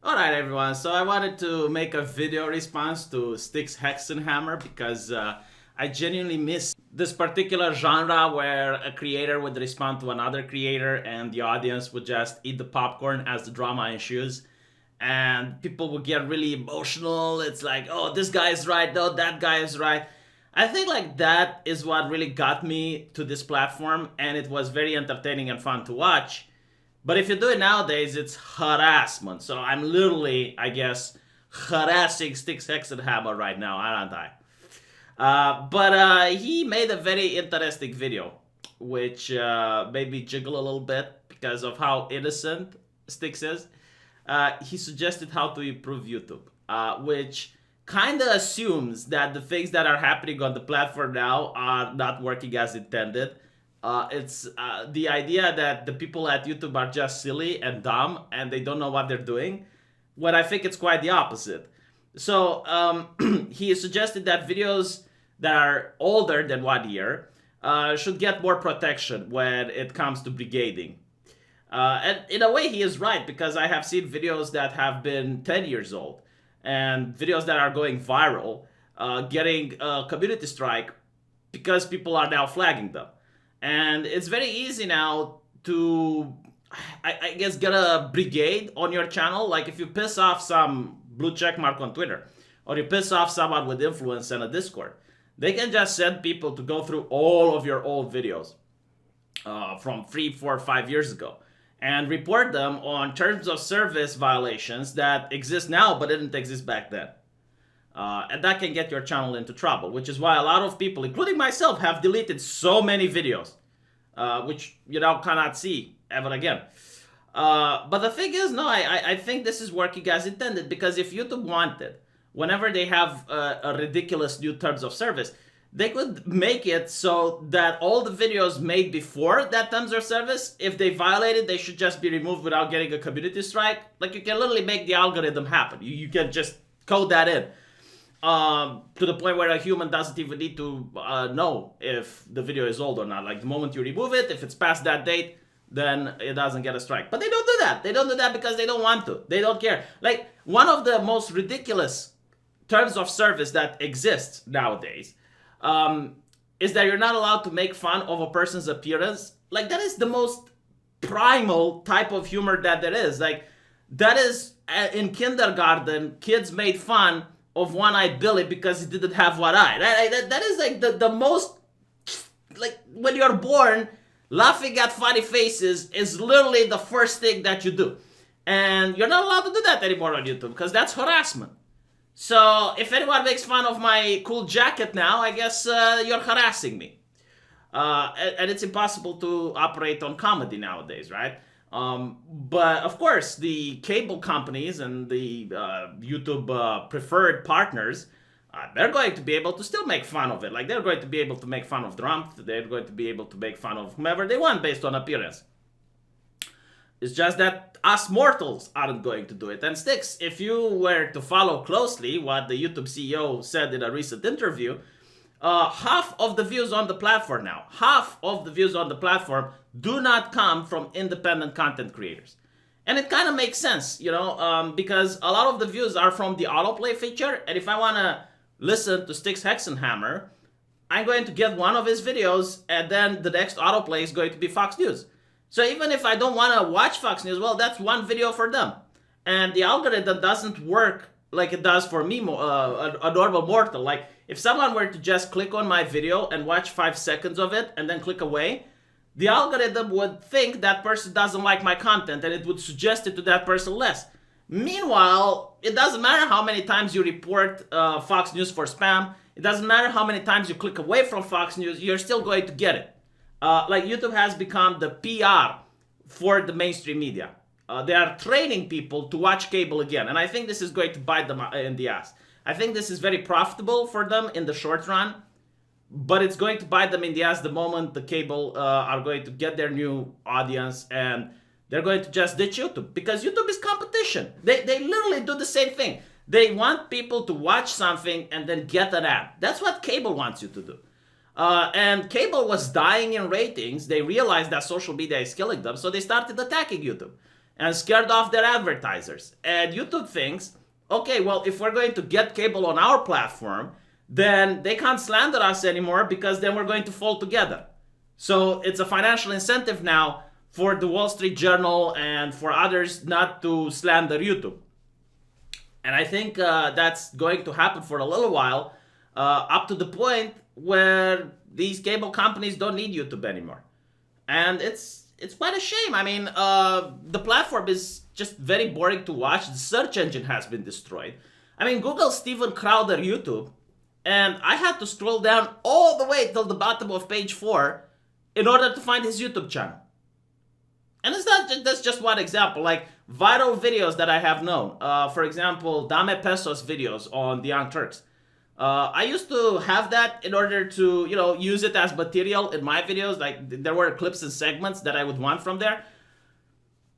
Alright everyone, so I wanted to make a video response to Styx Hexenhammer because I genuinely miss this particular genre where a creator would respond to another creator and the audience would just eat the popcorn as the drama ensues. And people would get really emotional. It's like, oh, this guy is right, no, that guy is right. I think like that is what really got me to this platform, and it was very entertaining and fun to watch. But if you do it nowadays, it's harassment. So I'm literally, I guess, harassing Styx Hexenhammer right now, aren't I? But he made a very interesting video, which made me jiggle a little bit because of how innocent Styx is. He suggested how to improve YouTube, which kind of assumes that the things that are happening on the platform now are not working as intended. It's the idea that the people at YouTube are just silly and dumb and they don't know what they're doing, when I think it's quite the opposite. So he suggested that videos that are older than 1 year should get more protection when it comes to brigading. And in a way he is right, because I have seen videos that have been 10 years old and videos that are going viral getting a community strike because people are now flagging them. And it's very easy now to, I guess, get a brigade on your channel. Like if you piss off some blue check mark on Twitter, or you piss off someone with influence in a Discord, they can just send people to go through all of your old videos from 3, 4, 5 years ago and report them on terms of service violations that exist now but didn't exist back then. And that can get your channel into trouble, which is why a lot of people, including myself, have deleted so many videos, which you now cannot see ever again. But the thing is, no, I think this is working as intended, because if YouTube wanted, whenever they have a ridiculous new terms of service, they could make it so that all the videos made before that terms of service, if they violate it, they should just be removed without getting a community strike. Like, you can literally make the algorithm happen. You can just code that in. To the point where a human doesn't even need to know if the video is old or not. Like, the moment you remove it, if it's past that date, then it doesn't get a strike. But they don't do that. They don't do that because they don't want to. They don't care. Like, one of the most ridiculous terms of service that exists nowadays is that you're not allowed to make fun of a person's appearance. Like, that is the most primal type of humor that there is. Like, that is, in kindergarten, kids made fun of One-Eyed Billy because he didn't have one eye. That is like the most, like, when you're born, laughing at funny faces is literally the first thing that you do. And you're not allowed to do that anymore on YouTube because that's harassment. So if anyone makes fun of my cool jacket now, I guess you're harassing me. And it's impossible to operate on comedy nowadays, right? But of course, the cable companies and the YouTube preferred partners, they're going to be able to still make fun of it. Like, they're going to be able to make fun of Trump. They're going to be able to make fun of whomever they want based on appearance. It's just that us mortals aren't going to do it. And Styx, if you were to follow closely what the YouTube CEO said in a recent interview, half of the views on the platform now, half of the views on the platform do not come from independent content creators. And it kind of makes sense, you know, because a lot of the views are from the autoplay feature. And if I want to listen to Styx Hexenhammer, I'm going to get one of his videos, and then the next autoplay is going to be Fox News. So even if I don't want to watch Fox News, well, that's one video for them. And the algorithm doesn't work like it does for me, a normal mortal. Like, if someone were to just click on my video and watch 5 seconds of it and then click away, the algorithm would think that person doesn't like my content and it would suggest it to that person less. Meanwhile, it doesn't matter how many times you report Fox News for spam. It doesn't matter how many times you click away from Fox News, you're still going to get it. Like, YouTube has become the PR for the mainstream media. They are training people to watch cable again. And I think this is going to bite them in the ass. I think this is very profitable for them in the short run. But it's going to bite them in the ass the moment the cable are going to get their new audience. And they're going to just ditch YouTube. Because YouTube is competition. They literally do the same thing. They want people to watch something and then get an ad. That's what cable wants you to do. And cable was dying in ratings. They realized that social media is killing them, so they started attacking YouTube. and scared off their advertisers. And YouTube thinks, okay, well, if we're going to get cable on our platform, then they can't slander us anymore because then we're going to fall together. So it's a financial incentive now for the Wall Street Journal and for others not to slander YouTube. And I think that's going to happen for a little while, up to the point where these cable companies don't need YouTube anymore. And it's quite a shame. I mean, the platform is just very boring to watch. The search engine has been destroyed. I mean, Google Steven Crowder YouTube, and I had to scroll down all the way till the bottom of page 4 in order to find his YouTube channel. And that's just one example. Like viral videos that I have known. For example, Dame Pesos videos on the Young Turks. I used to have that in order to, use it as material in my videos. Like there were clips and segments that I would want from there.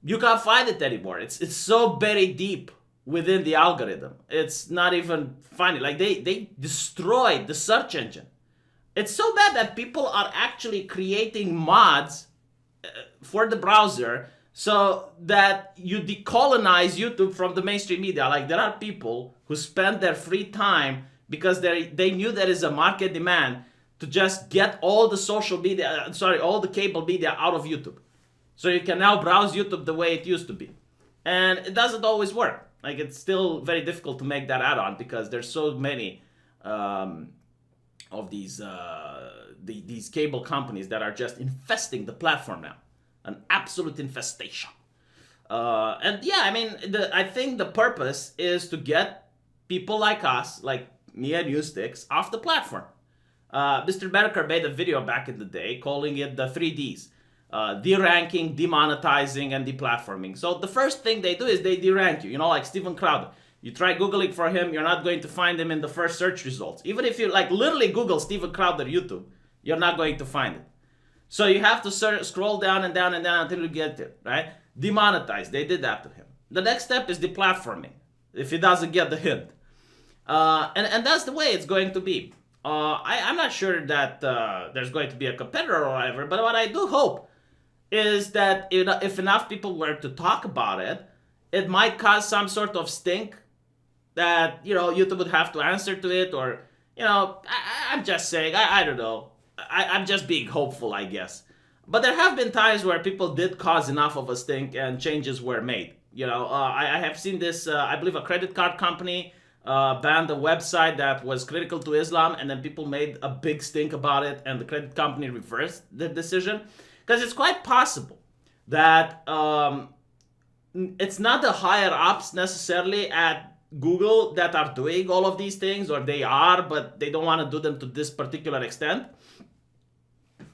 You can't find it anymore. It's so buried deep within the algorithm. It's not even funny. Like they destroyed the search engine. It's so bad that people are actually creating mods for the browser so that you decolonize YouTube from the mainstream media. Like there are people who spend their free time because they knew there is a market demand to just get all the all the cable media out of YouTube. So you can now browse YouTube the way it used to be. And it doesn't always work. Like it's still very difficult to make that add-on because there's so many of these cable companies that are just infesting the platform now. An absolute infestation. And yeah, I mean, I think the purpose is to get people like us, like me and you sticks, off the platform. Mr. Bedecker made a video back in the day calling it the 3Ds. De-ranking, demonetizing, and deplatforming. So the first thing they do is they de-rank you, like Steven Crowder. You try Googling for him, you're not going to find him in the first search results. Even if you literally Google Steven Crowder YouTube, you're not going to find it. So you have to scroll down and down and down until you get it, right? Demonetize, they did that to him. The next step is deplatforming, if he doesn't get the hint. And that's the way it's going to be. I'm not sure that there's going to be a competitor or whatever, but what I do hope is that if enough people were to talk about it, it might cause some sort of stink that, YouTube would have to answer to it, or, I'm just saying, I don't know. I'm just being hopeful, I guess. But there have been times where people did cause enough of a stink and changes were made. I have seen this, I believe a credit card company banned a website that was critical to Islam, and then people made a big stink about it, and the credit company reversed the decision. Because it's quite possible that it's not the higher ups necessarily at Google that are doing all of these things, or they are, but they don't want to do them to this particular extent.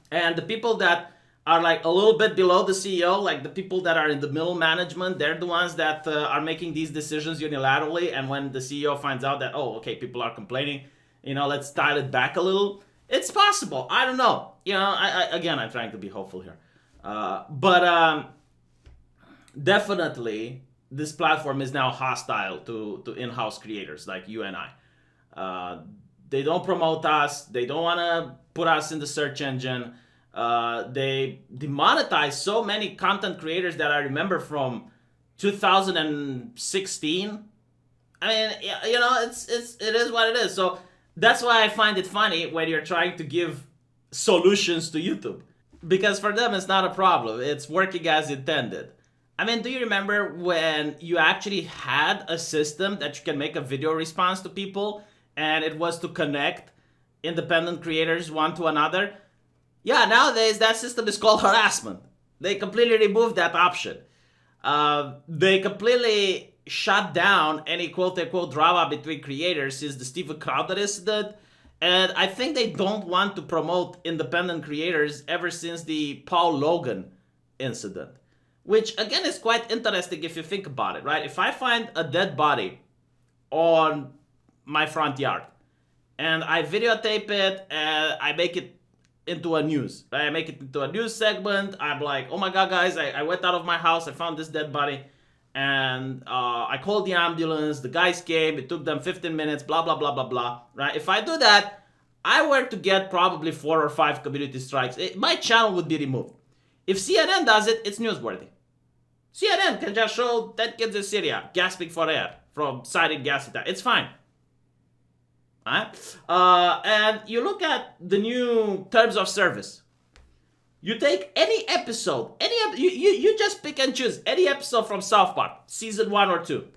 And the people that are like a little bit below the CEO, like the people that are in the middle management, they're the ones that are making these decisions unilaterally. And when the CEO finds out that, oh, okay, people are complaining, let's dial it back a little. It's possible. I don't know. Again, I'm trying to be hopeful here. But definitely, this platform is now hostile to in-house creators like you and I. They don't promote us. They don't want to put us in the search engine. They demonetize so many content creators that I remember from 2016. I mean, it is what it is. So that's why I find it funny when you're trying to give solutions to YouTube, because for them it's not a problem. It's working as intended. I mean, do you remember when you actually had a system that you can make a video response to people, and it was to connect independent creators one to another? Yeah, nowadays that system is called harassment. They completely removed that option. They completely shut down any quote-unquote drama between creators since the Steven Crowder incident. And I think they don't want to promote independent creators ever since the Paul Logan incident. Which, again, is quite interesting if you think about it, right? If I find a dead body on my front yard and I videotape it and I make it into a news, right? I make it into a news segment. I'm like, oh my God, guys, I went out of my house. I found this dead body. And I called the ambulance. The guys came. It took them 15 minutes, blah, blah, blah, blah, blah, right? If I do that, I were to get probably 4 or 5 community strikes. My channel would be removed. If CNN does it, it's newsworthy. CNN can just show dead kids in Syria gasping for air from sighting gas attack. It's fine. Right? And you look at the new terms of service. You take any episode, you just pick and choose any episode from South Park, season 1 or 2,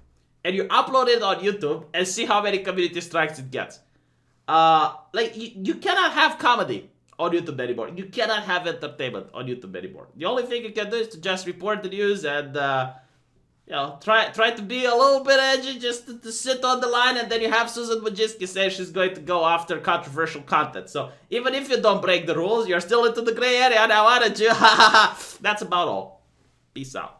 and you upload it on YouTube and see how many community strikes it gets. You cannot have comedy on YouTube anymore. You cannot have entertainment on YouTube anymore. The only thing you can do is to just report the news and try to be a little bit edgy, just to sit on the line, and then you have Susan Wojcicki say she's going to go after controversial content. So even if you don't break the rules, you're still into the gray area now, aren't you? That's about all. Peace out.